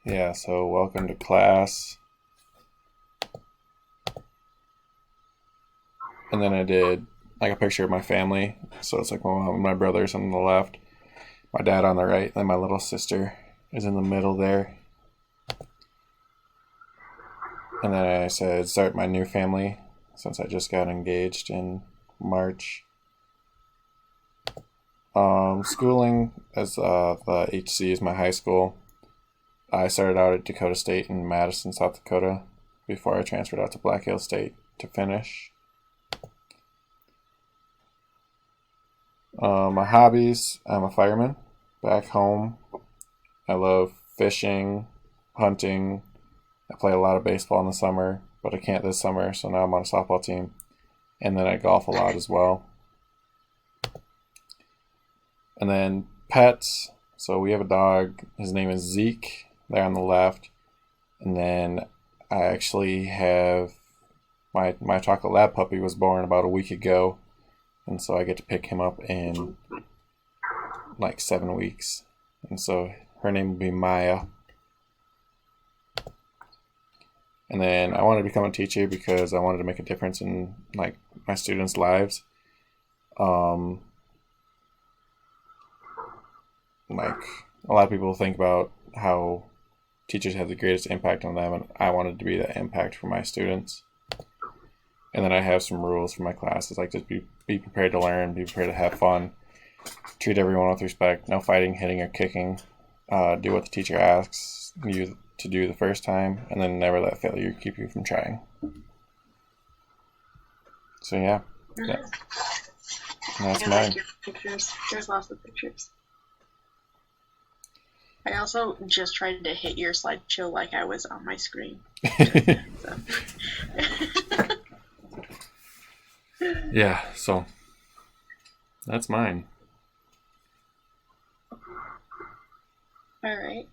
Yeah, so welcome to class. And then I did like a picture of my family. So it's like my brothers on the left, my dad on the right, and my little sister is in the middle there. And then I said start my new family since I just got engaged in March. Schooling as the HC is my high school. I started out at Dakota State in Madison, South Dakota, before I transferred out to Black Hills State to finish. My hobbies: I'm a fireman. Back home, I love fishing, hunting. I play a lot of baseball in the summer, but I can't this summer, so now I'm on a softball team. And then I golf a lot as well. And then pets. So we have a dog. His name is Zeke, there on the left. And then I actually have my chocolate lab puppy was born about a week ago, and so I get to pick him up in like 7 weeks. And so her name will be Maya. And then I wanted to become a teacher because I wanted to make a difference in like my students' lives. Um, like a lot of people think about how teachers have the greatest impact on them, and I wanted to be that impact for my students. And then I have some rules for my classes, like just be prepared to learn, be prepared to have fun, treat everyone with respect, no fighting, hitting, or kicking. Do what the teacher asks you to do the first time, and then never let failure keep you from trying. So yeah, that, that's I like mine. your pictures. There's lots of pictures. I also just tried to hit your slideshow like I was on my screen. So. Yeah, so that's mine. All right.